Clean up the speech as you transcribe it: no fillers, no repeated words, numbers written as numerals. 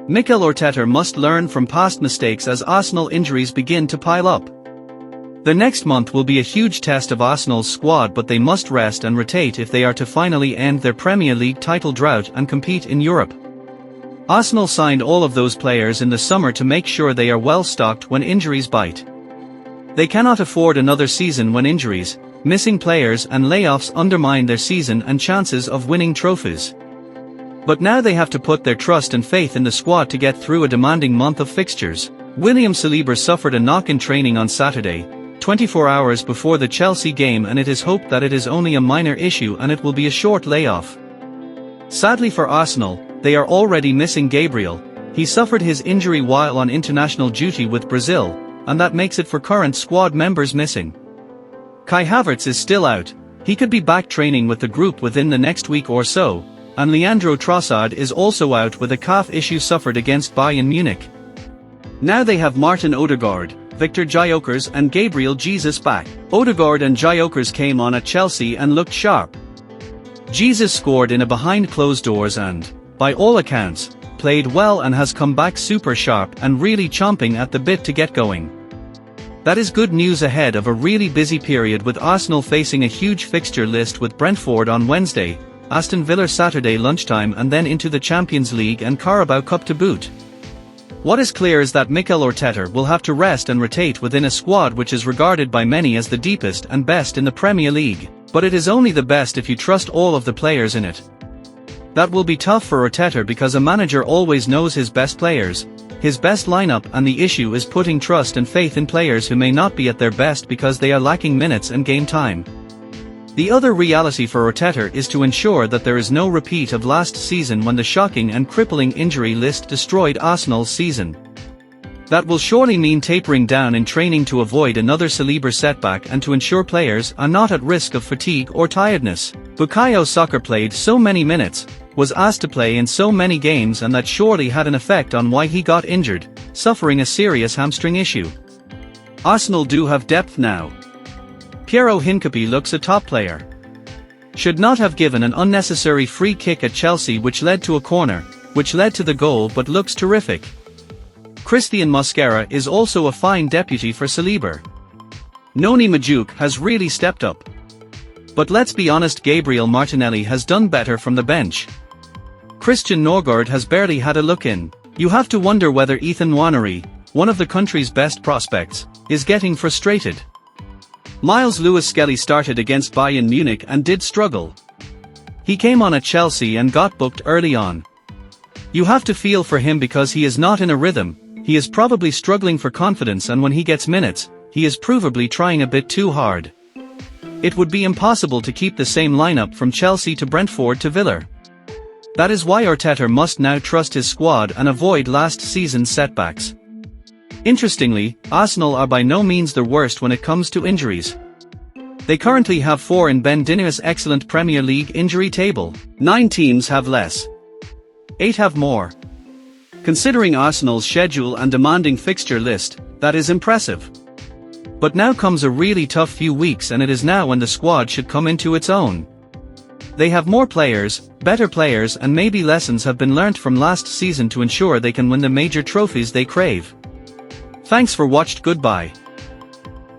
Mikel Arteta must learn from past mistakes as Arsenal injuries begin to pile up. The next month will be a huge test of Arsenal's squad, but they must rest and rotate if they are to finally end their Premier League title drought and compete in Europe. Arsenal signed all of those players in the summer to make sure they are well stocked when injuries bite. They cannot afford another season when injuries, missing players and layoffs undermine their season and chances of winning trophies. But now they have to put their trust and faith in the squad to get through a demanding month of fixtures. William Saliba suffered a knock in training on Saturday, 24 hours before the Chelsea game, and it is hoped that it is only a minor issue and it will be a short layoff. Sadly for Arsenal, they are already missing Gabriel. He suffered his injury while on international duty with Brazil, and that makes it for current squad members missing. Kai Havertz is still out. He could be back training with the group within the next week or so, and Leandro Trossard is also out with a calf issue suffered against Bayern Munich. Now they have Martin Odegaard, Victor Gyökeres and Gabriel Jesus back. Odegaard and Gyökeres came on at Chelsea and looked sharp. Jesus scored in a behind closed doors and, by all accounts, played well and has come back super sharp and really chomping at the bit to get going. That is good news ahead of a really busy period, with Arsenal facing a huge fixture list with Brentford on Wednesday, Aston Villa Saturday lunchtime, and then into the Champions League and Carabao Cup to boot. What is clear is that Mikel Arteta will have to rest and rotate within a squad which is regarded by many as the deepest and best in the Premier League, but it is only the best if you trust all of the players in it. That will be tough for Arteta because a manager always knows his best players, his best lineup, and the issue is putting trust and faith in players who may not be at their best because they are lacking minutes and game time. The other reality for Arteta is to ensure that there is no repeat of last season when the shocking and crippling injury list destroyed Arsenal's season. That will surely mean tapering down in training to avoid another Saliba setback and to ensure players are not at risk of fatigue or tiredness. Bukayo Saka played so many minutes, was asked to play in so many games, and that surely had an effect on why he got injured, suffering a serious hamstring issue. Arsenal do have depth now. Piero Hincapié looks a top player. Should not have given an unnecessary free kick at Chelsea which led to a corner, which led to the goal, but looks terrific. Christian Mosquera is also a fine deputy for Saliba. Noni Madueke has really stepped up. But let's be honest, Gabriel Martinelli has done better from the bench. Christian Norgard has barely had a look in. You have to wonder whether Ethan Nwaneri, one of the country's best prospects, is getting frustrated. Lewis-Skelly started against Bayern Munich and did struggle. He came on at Chelsea and got booked early on. You have to feel for him because he is not in a rhythm. He is probably struggling for confidence, and when he gets minutes, he is provably trying a bit too hard. It would be impossible to keep the same lineup from Chelsea to Brentford to Villa. That is why Arteta must now trust his squad and avoid last season's setbacks. Interestingly, Arsenal are by no means the worst when it comes to injuries. They currently have 4 in Ben Dinner's excellent Premier League injury table. 9 teams have less. 8 have more. Considering Arsenal's schedule and demanding fixture list, that is impressive. But now comes a really tough few weeks, and it is now when the squad should come into its own. They have more players, better players, and maybe lessons have been learnt from last season to ensure they can win the major trophies they crave. Thanks for watched. Goodbye.